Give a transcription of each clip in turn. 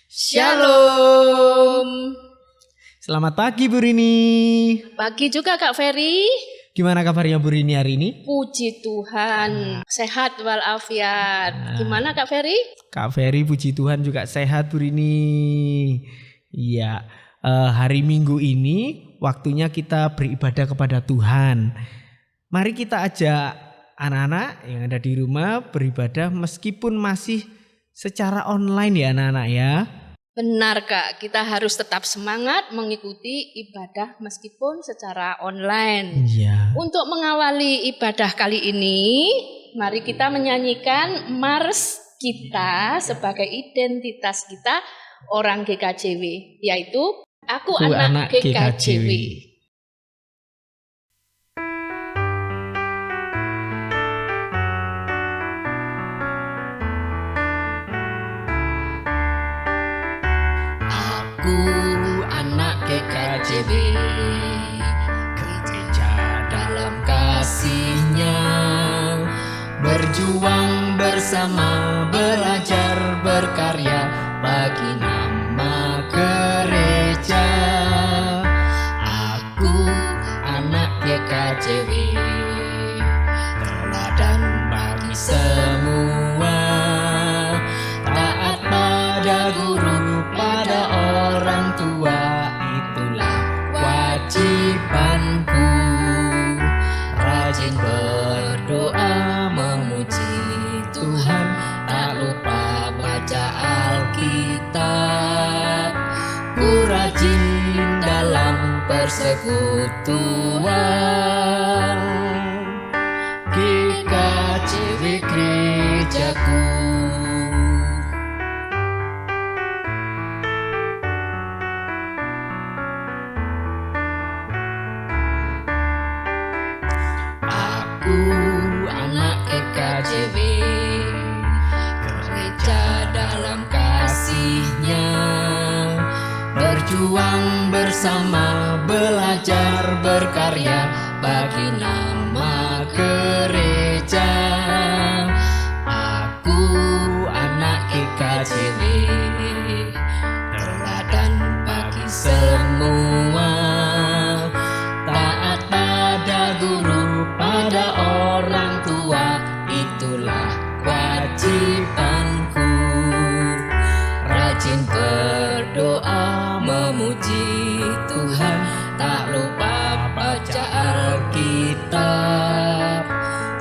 Shalom. Selamat pagi Bu Rini. Pagi juga Kak Ferry. Gimana kabarnya Bu Rini hari ini? Puji Tuhan, sehat walafiat. Gimana Kak Ferry? Kak Ferry puji Tuhan juga sehat Bu Rini. Iya, hari Minggu ini waktunya kita beribadah kepada Tuhan. Mari kita ajak anak-anak yang ada di rumah beribadah meskipun masih secara online ya anak-anak ya. Benar Kak, kita harus tetap semangat mengikuti ibadah meskipun secara online. Iya. Untuk mengawali ibadah kali ini, mari kita menyanyikan Mars kita sebagai identitas kita orang GKJW, yaitu Aku Anak GKJW. Aku anak GKJW, gereja dalam kasih-Nya, berjuang bersama, belajar berkarya bagi nama gereja. Aku anak GKJW, teladan bagi semua, taat pada guru, pada orang tua, itulah wajibanku. Rajin berdoa memuji Tuhan, tak lupa baca Alkitab. Ku rajin dalam persekutuan, GKJW gerejaku. Aku anak GKJW, gereja dalam kasih-Nya, berjuang bersama, belajar berkarya bagi nama gereja. Aku anak GKJW, teladan bagi semua, taat pada guru, pada orang tua, itulah wajibanku. Rajin berdoa memuji Tuhan, tak lupa baca Alkitab.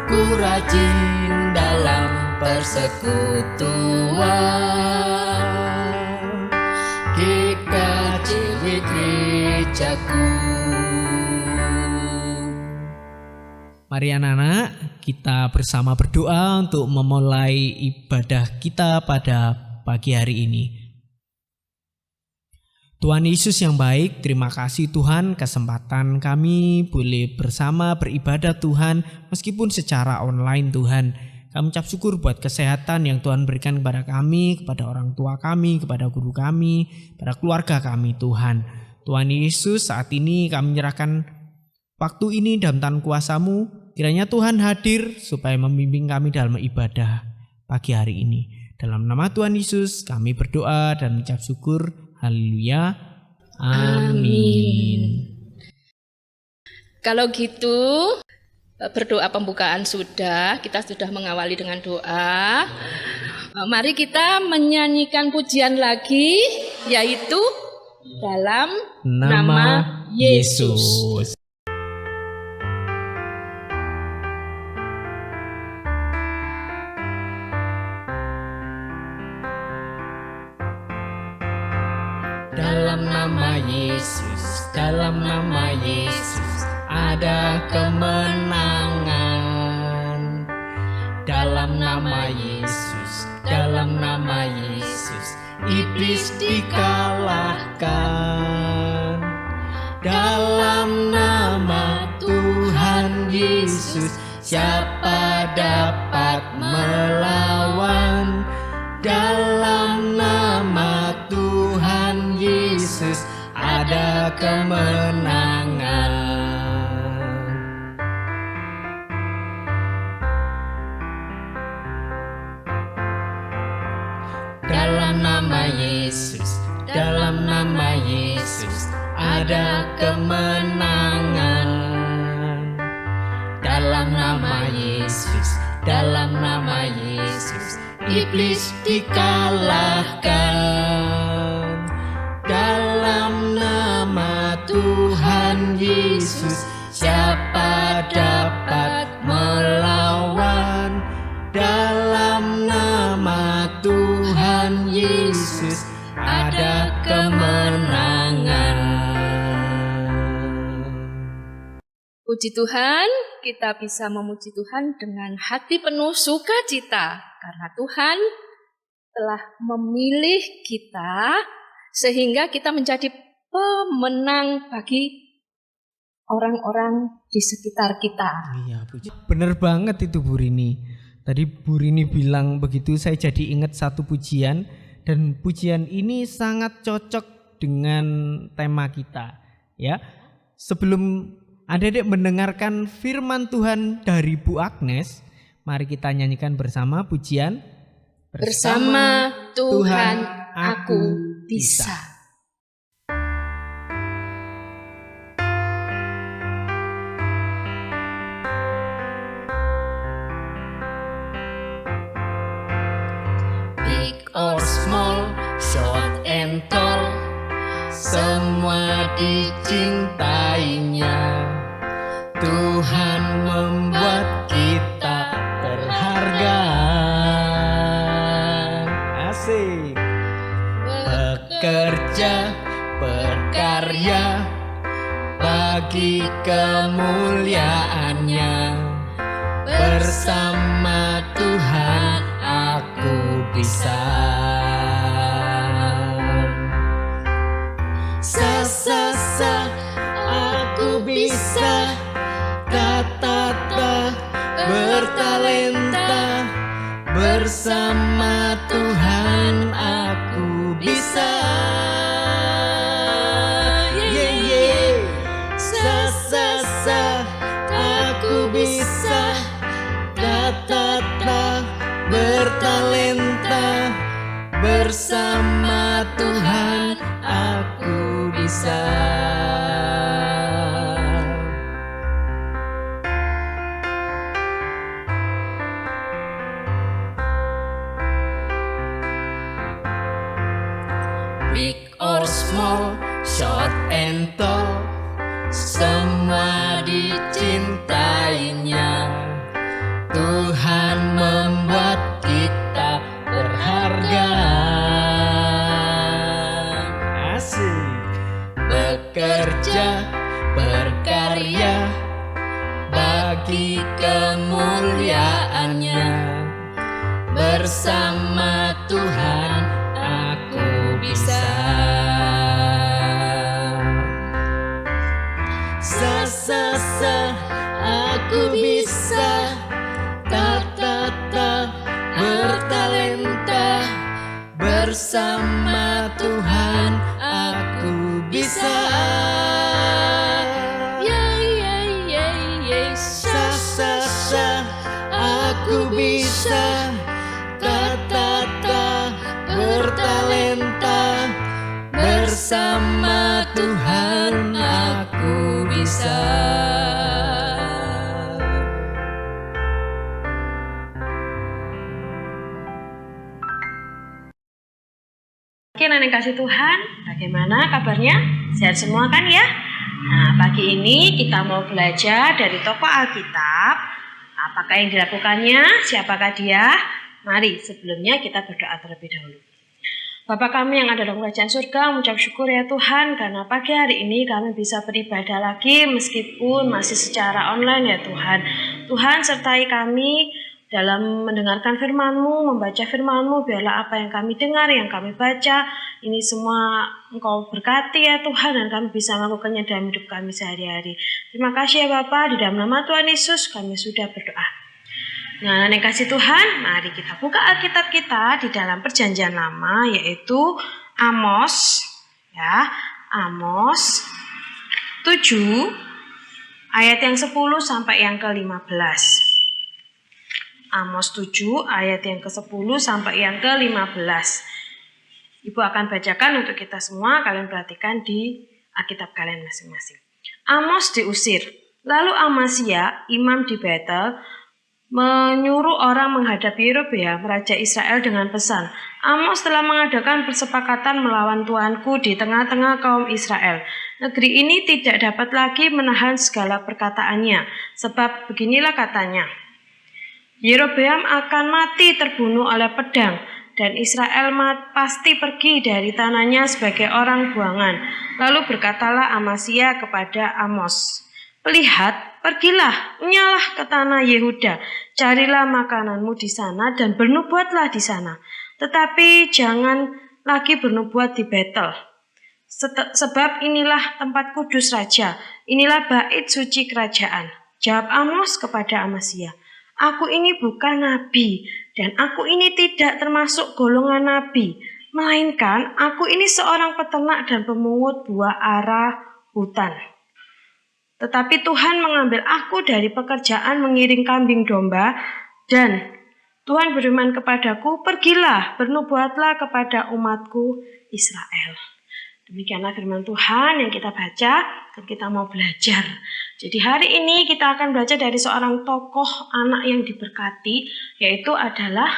Ku rajin dalam persekutuan, GKJW gerejaku. Mari anak-anak kita bersama berdoa untuk memulai ibadah kita pada pagi hari ini. Tuhan Yesus yang baik, terima kasih Tuhan kesempatan kami boleh bersama beribadah Tuhan meskipun secara online Tuhan. Kami ucap syukur buat kesehatan yang Tuhan berikan kepada kami, kepada orang tua kami, kepada guru kami, kepada keluarga kami Tuhan. Tuhan Yesus, saat ini kami menyerahkan waktu ini dalam tangan kuasa-Mu. Kiranya Tuhan hadir supaya membimbing kami dalam ibadah pagi hari ini. Dalam nama Tuhan Yesus kami berdoa dan mengucap syukur. Haleluya. Amin. Kalau gitu, berdoa pembukaan sudah, kita sudah mengawali dengan doa. Mari kita menyanyikan pujian lagi, yaitu dalam nama Yesus. Dalam nama Yesus, dalam nama Yesus, ada kemenangan. Dalam nama Yesus, dalam nama Yesus, iblis dikalahkan. Dalam nama Tuhan Yesus, siapa dapat melawan? Dalam nama Tuhan Yesus ada kemenangan. Dalam nama Yesus, dalam nama Yesus ada kemenangan. Dalam nama Yesus, dalam nama Yesus iblis dikalahkan. Dalam nama Tuhan Yesus siapa dapat melawan? Dalam nama Tuhan Yesus ada kemenangan. Puji Tuhan, kita bisa memuji Tuhan dengan hati penuh sukacita karena Tuhan telah memilih kita sehingga kita menjadi pemenang bagi orang-orang di sekitar kita. Iya, puji. Bener banget itu Bu Rini. Tadi Bu Rini bilang begitu, saya jadi ingat satu pujian, dan pujian ini sangat cocok dengan tema kita. Ya, sebelum adik-adik mendengarkan firman Tuhan dari Bu Agnes, mari kita nyanyikan bersama pujian Bersama Tuhan aku bisa. Big or small, short and tall, semua dicintainya. Tuhan membuat kita berharga. Asik. Bekerja, berkarya bagi kemuliaannya. Bersama Tuhan aku bisa. Sa aku bisa. Ta bertalenta. Bersama Tuhan aku bisa. Sa aku bisa. Ta bertalenta. Bersama Tuhan aku bisa. Big or small, short and tall, semua dicintainya. Tuhan membuat kita berharga. Asik. Bekerja, berkarya bagi kemuliaannya. Bersama Tuhan aku bisa. Sa aku bisa. Ta bertalenta. Bersama Tuhan aku bisa. Sa aku bisa. Ta bertalenta. Bersama Tuhan aku bisa. Oke, anak kasih Tuhan, bagaimana kabarnya? Sehat semua kan ya? Nah, pagi ini kita mau belajar dari tokoh Alkitab. Apakah yang dilakukannya? Siapakah dia? Mari sebelumnya kita berdoa terlebih dahulu. Bapa kami yang ada dalam kerajaan surga, mengucap syukur ya Tuhan, karena pagi hari ini kami bisa beribadah lagi meskipun masih secara online ya Tuhan. Tuhan sertai kami dalam mendengarkan firman-Mu, membaca firman-Mu, biarlah apa yang kami dengar, yang kami baca, ini semua Engkau berkati ya Tuhan, dan kami bisa melakukannya dalam hidup kami sehari-hari. Terima kasih ya Bapa, di dalam nama Tuhan Yesus kami sudah berdoa. Nah, yang kasih Tuhan, mari kita buka Alkitab kita di dalam Perjanjian Lama, yaitu Amos, ya, Amos 7 ayat yang 10 sampai yang ke-15. Amos 7 ayat yang ke-10 sampai yang ke-15. Ibu akan bacakan untuk kita semua, kalian perhatikan di Alkitab kalian masing-masing. Amos diusir. Lalu Amasya, imam di Betel, menyuruh orang menghadap Yerobeam, raja Israel dengan pesan, Amos telah mengadakan persepakatan melawan tuanku di tengah-tengah kaum Israel. Negeri ini tidak dapat lagi menahan segala perkataannya, sebab beginilah katanya, Yerobeam akan mati terbunuh oleh pedang, dan Israel pasti pergi dari tanahnya sebagai orang buangan. Lalu berkatalah Amasya kepada Amos, lihat, pergilah, menyalah ke tanah Yehuda, carilah makananmu di sana dan bernubuatlah di sana. Tetapi jangan lagi bernubuat di Betel, sebab inilah tempat kudus raja, inilah bait suci kerajaan. Jawab Amos kepada Amasya, aku ini bukan nabi, dan aku ini tidak termasuk golongan nabi, melainkan aku ini seorang peternak dan pemungut buah ara hutan. Tetapi Tuhan mengambil aku dari pekerjaan mengiring kambing domba, dan Tuhan berfirman kepadaku, pergilah, bernubuatlah kepada umatku Israel. Demikianlah firman Tuhan yang kita baca dan kita mau belajar. Jadi hari ini kita akan belajar dari seorang tokoh anak yang diberkati, yaitu adalah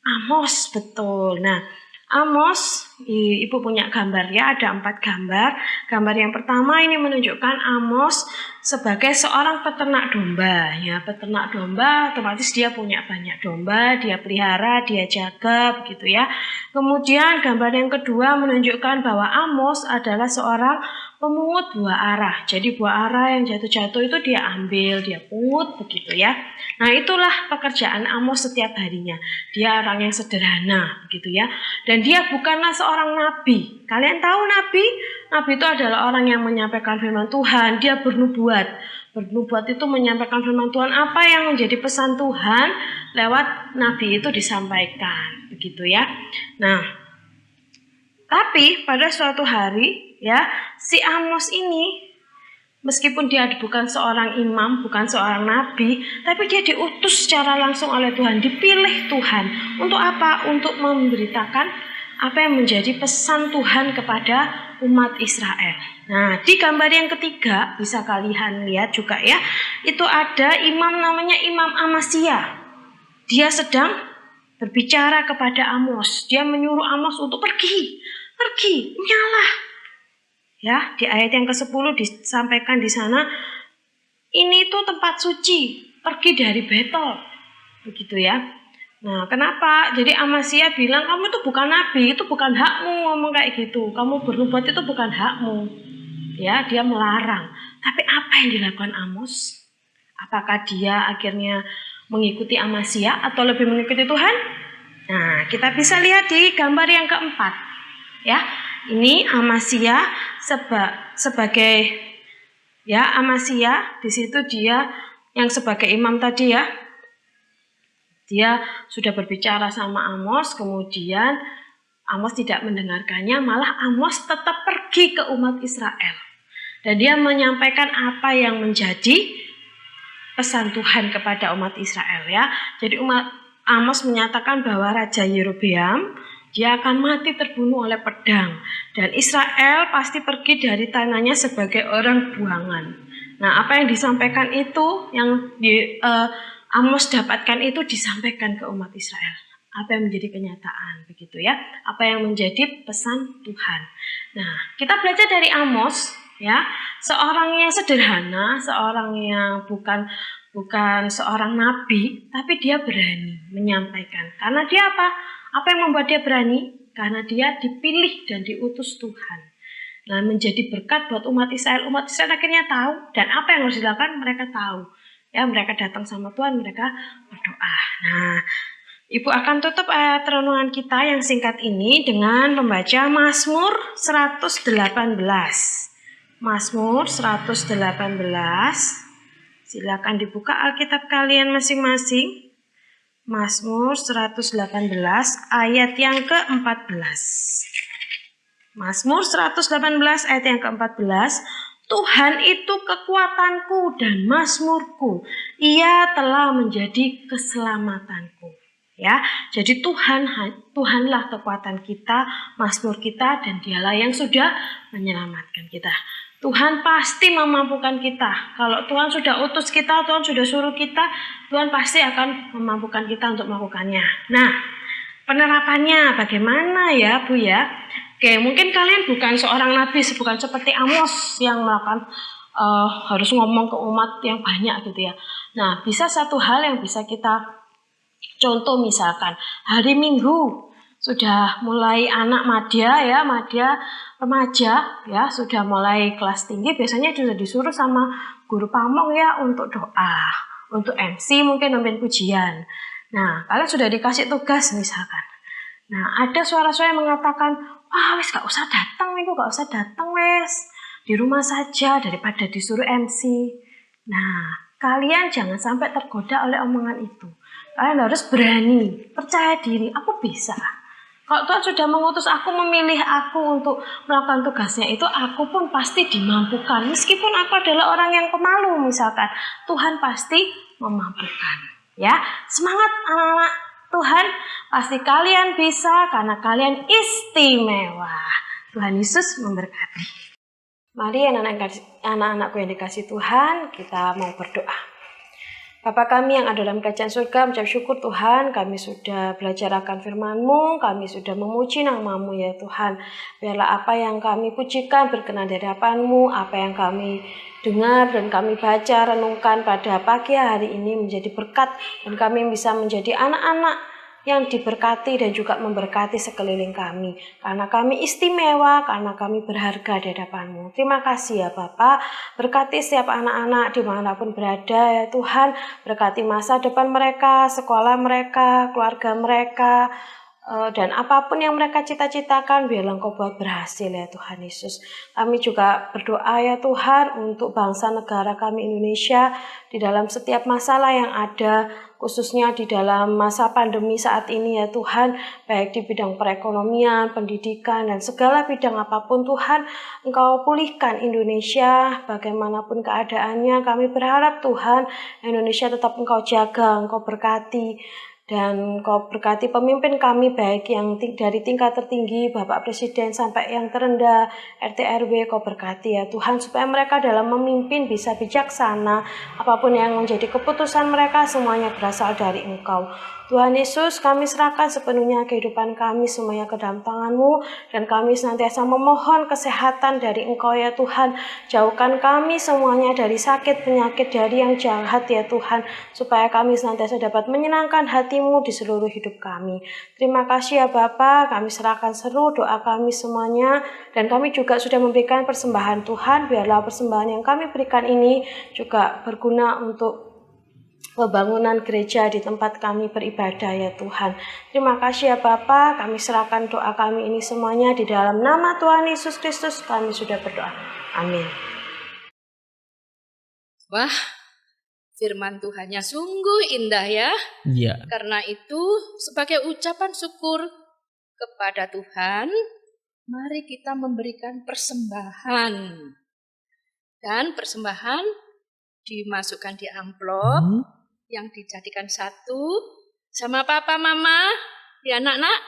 Amos, betul. Nah, Amos, ibu punya gambar ya, ada 4 gambar. Gambar yang pertama ini menunjukkan Amos sebagai seorang peternak domba. Ya, peternak domba otomatis dia punya banyak domba, dia pelihara, dia jaga, begitu ya. Kemudian gambar yang kedua menunjukkan bahwa Amos adalah seorang pemungut buah ara. Jadi buah ara yang jatuh-jatuh itu dia ambil, dia pungut, begitu ya. Nah, itulah pekerjaan Amos setiap harinya. Dia orang yang sederhana, begitu ya. Dan dia bukanlah seorang nabi. Kalian tahu nabi? Nabi itu adalah orang yang menyampaikan firman Tuhan. Dia bernubuat. Bernubuat itu menyampaikan firman Tuhan. Apa yang menjadi pesan Tuhan lewat nabi itu disampaikan, begitu ya. Nah, tapi pada suatu hari ya, si Amos ini meskipun dia bukan seorang imam, bukan seorang nabi, tapi dia diutus secara langsung oleh Tuhan, dipilih Tuhan. Untuk apa? Untuk memberitakan apa yang menjadi pesan Tuhan kepada umat Israel. Nah, di gambar yang ketiga bisa kalian lihat juga ya, itu ada imam namanya Imam Amasya. Dia sedang berbicara kepada Amos. Dia menyuruh Amos untuk pergi, menyalah. Ya, di ayat yang ke-10 disampaikan di sana, ini tuh tempat suci, pergi dari Betel. Begitu ya. Nah, kenapa? Jadi Amasya bilang, kamu itu bukan nabi, itu bukan hakmu ngomong kayak gitu. Kamu bernubuat itu bukan hakmu. Ya, dia melarang. Tapi apa yang dilakukan Amos? Apakah dia akhirnya mengikuti Amasya atau lebih mengikuti Tuhan? Nah, kita bisa lihat di gambar yang keempat. Ya, ini Amasya sebagai ya, Amasya di situ dia yang sebagai imam tadi ya. Dia sudah berbicara sama Amos, kemudian Amos tidak mendengarkannya, malah Amos tetap pergi ke umat Israel. Dan dia menyampaikan apa yang menjadi pesan Tuhan kepada umat Israel ya. Jadi Amos menyatakan bahwa Raja Yerobeam dia akan mati terbunuh oleh pedang, dan Israel pasti pergi dari tanahnya sebagai orang buangan. Nah, apa yang disampaikan itu, yang Amos dapatkan itu disampaikan ke umat Israel. Apa yang menjadi kenyataan, begitu ya? Apa yang menjadi pesan Tuhan. Nah, kita belajar dari Amos, ya, seorang yang sederhana, seorang yang bukan seorang nabi, tapi dia berani menyampaikan. Karena dia apa? Apa yang membuat dia berani? Karena dia dipilih dan diutus Tuhan. Nah, menjadi berkat buat umat Israel. Umat Israel akhirnya tahu, dan apa yang harus dilakukan mereka tahu. Ya, mereka datang sama Tuhan, mereka berdoa. Nah, Ibu akan tutup ayat renungan kita yang singkat ini dengan membaca Mazmur 118. Mazmur 118. Silakan dibuka Alkitab kalian masing-masing. Mazmur 118 ayat yang ke-14. Mazmur 118 ayat yang ke-14. Tuhan itu kekuatanku dan mazmurku. Ia telah menjadi keselamatanku. Ya, jadi Tuhanlah kekuatan kita, Mazmur kita, dan Dialah yang sudah menyelamatkan kita. Tuhan pasti memampukan kita. Kalau Tuhan sudah utus kita, Tuhan sudah suruh kita, Tuhan pasti akan memampukan kita untuk melakukannya. Nah, penerapannya bagaimana ya Bu ya? Oke, mungkin kalian bukan seorang nabi, bukan seperti Amos yang melakukan harus ngomong ke umat yang banyak gitu ya. Nah, bisa satu hal yang bisa kita contoh, misalkan hari Minggu sudah mulai anak madya remaja ya, sudah mulai kelas tinggi, biasanya sudah disuruh sama guru pamong ya untuk doa, untuk MC, mungkin mimpin pujian. Nah, kalian sudah dikasih tugas misalkan. Nah, ada suara-suara yang mengatakan, wah wes gak usah datang, wes di rumah saja daripada disuruh MC. Nah, kalian jangan sampai tergoda oleh omongan itu. Kalian harus berani, percaya diri, aku bisa. Kalau Tuhan sudah mengutus aku, memilih aku untuk melakukan tugasnya itu, aku pun pasti dimampukan. Meskipun aku adalah orang yang pemalu misalkan, Tuhan pasti memampukan. Ya, semangat anak-anak Tuhan, pasti kalian bisa karena kalian istimewa. Tuhan Yesus memberkati. Mari anak-anakku yang dikasih Tuhan, kita mau berdoa. Bapa kami yang ada dalam kerajaan surga, mengucap syukur Tuhan, kami sudah belajar akan firman-Mu, kami sudah memuji nama-Mu ya Tuhan. Biarlah apa yang kami pujikan berkenan di hadapan-Mu, apa yang kami dengar dan kami baca, renungkan pada pagi hari ini menjadi berkat, dan kami bisa menjadi anak-anak yang diberkati dan juga memberkati sekeliling kami. Karena kami istimewa, karena kami berharga di hadapan-Mu. Terima kasih ya Bapa. Berkati setiap anak-anak dimanapun berada ya Tuhan. Berkati masa depan mereka, sekolah mereka, keluarga mereka, dan apapun yang mereka cita-citakan, biarlah Engkau buat berhasil ya Tuhan Yesus. Kami juga berdoa ya Tuhan untuk bangsa negara kami Indonesia di dalam setiap masalah yang ada, khususnya di dalam masa pandemi saat ini ya Tuhan, baik di bidang perekonomian, pendidikan, dan segala bidang apapun Tuhan, Engkau pulihkan Indonesia bagaimanapun keadaannya. Kami berharap Tuhan, Indonesia tetap Engkau jaga, Engkau berkati, dan Engkau berkati pemimpin kami, baik yang dari tingkat tertinggi, Bapak Presiden, sampai yang terendah, RT RW, Engkau berkati ya Tuhan, supaya mereka dalam memimpin bisa bijaksana, apapun yang menjadi keputusan mereka semuanya berasal dari Engkau. Tuhan Yesus, kami serahkan sepenuhnya kehidupan kami semuanya ke dalam tangan-Mu, dan kami senantiasa memohon kesehatan dari Engkau ya Tuhan. Jauhkan kami semuanya dari sakit, penyakit, dari yang jahat ya Tuhan, supaya kami senantiasa dapat menyenangkan hati-Mu di seluruh hidup kami. Terima kasih ya Bapa, kami serahkan seluruh doa kami semuanya, dan kami juga sudah memberikan persembahan Tuhan. Biarlah persembahan yang kami berikan ini juga berguna untuk pembangunan gereja di tempat kami beribadah ya Tuhan. Terima kasih ya Bapa, kami serahkan doa kami ini semuanya di dalam nama Tuhan Yesus Kristus kami sudah berdoa. Amin. Wah, firman Tuhannya sungguh indah ya. Iya. Karena itu sebagai ucapan syukur kepada Tuhan, mari kita memberikan persembahan. Dan persembahan dimasukkan di amplop yang dijadikan satu sama papa mama ya anak-anak.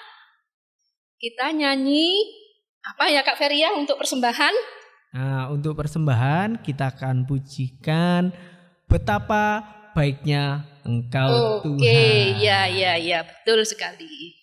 Kita nyanyi apa ya Kak Feria untuk persembahan? Nah, untuk persembahan kita akan pujikan betapa baiknya Engkau Tuhan. Oke, ya, betul sekali.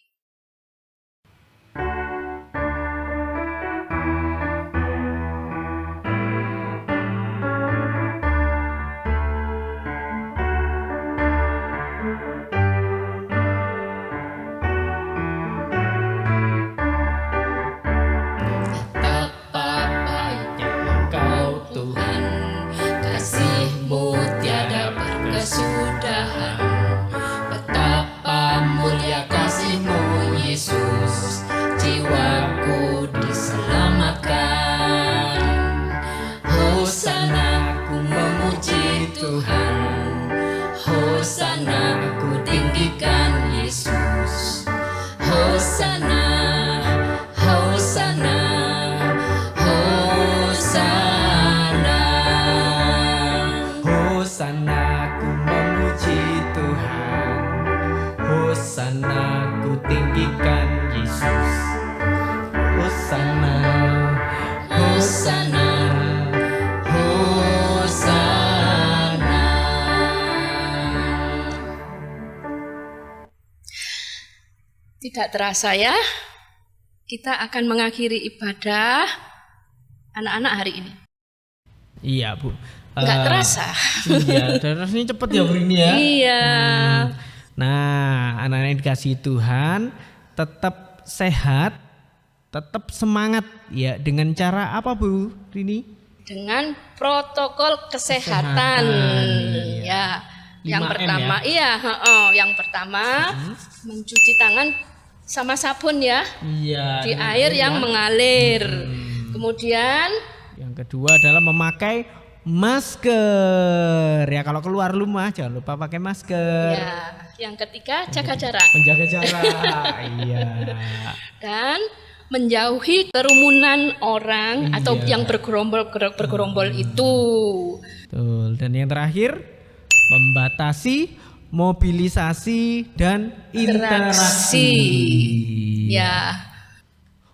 Tidak terasa ya, kita akan mengakhiri ibadah anak-anak hari ini. Iya Bu. Nggak terasa. Iya, dan rasanya cepet ya Bu ini ya. Iya. Nah, anak-anak yang dikasihi Tuhan, tetap sehat, tetap semangat ya. Dengan cara apa Bu Rini? Dengan protokol kesehatan. Iya. Ya. Yang 5M pertama, yang pertama mencuci tangan sama sabun ya. Iya. Di air yang mengalir. Kemudian yang kedua adalah memakai masker. Ya, kalau keluar rumah jangan lupa pakai masker. ya, yang ketiga jaga jarak Menjaga jarak. Iya. dan menjauhi kerumunan orang atau yang bergerombol itu. Betul. Dan yang terakhir membatasi mobilisasi dan interaksi. Ya.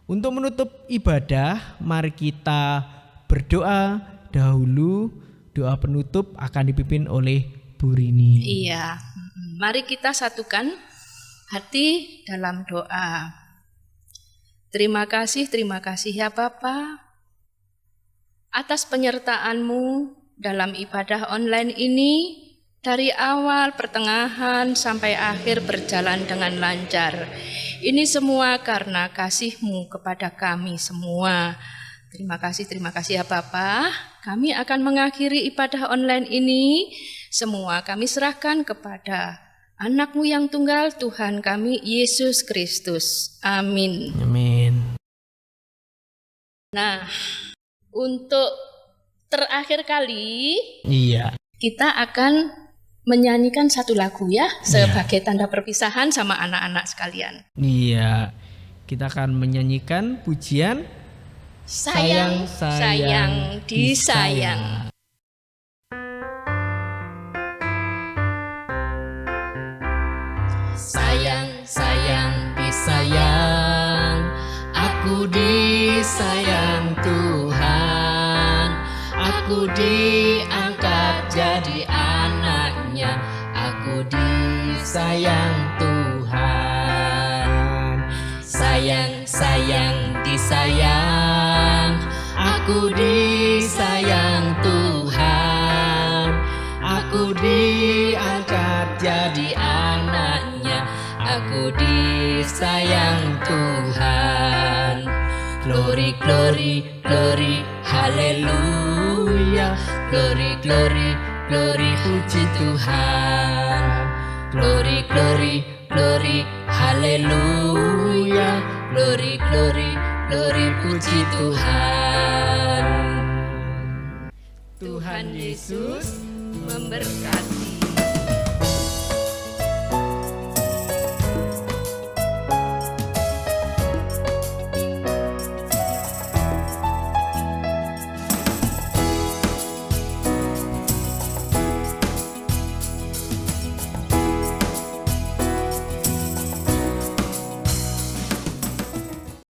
Untuk menutup ibadah, mari kita berdoa dahulu. Doa penutup akan dipimpin oleh Bu Rini. Iya. Mari kita satukan hati dalam doa. Terima kasih ya Bapa atas penyertaan-Mu dalam ibadah online ini. Dari awal, pertengahan, sampai akhir berjalan dengan lancar. Ini semua karena kasih-Mu kepada kami semua. Terima kasih ya Bapa. Kami akan mengakhiri ibadah online ini. Semua kami serahkan kepada Anak-Mu yang tunggal, Tuhan kami, Yesus Kristus. Amin. Amin. Nah, untuk terakhir kali, Iya. kita akan menyanyikan satu lagu ya sebagai tanda perpisahan sama anak-anak sekalian. Iya. Kita akan menyanyikan pujian Sayang, disayang. Sayang, disayang, aku disayang Tuhan, aku diangkat jadi anaknya, aku disayang Tuhan. Sayang, disayang, aku disayang Tuhan, aku diangkat jadi anaknya, aku disayang Tuhan. Glory, glory, glory, haleluya. Glory, glory, glory, puji Tuhan. Glory, glory, glory, haleluya. Glory, glory, glory, puji Tuhan. Tuhan Yesus memberkati.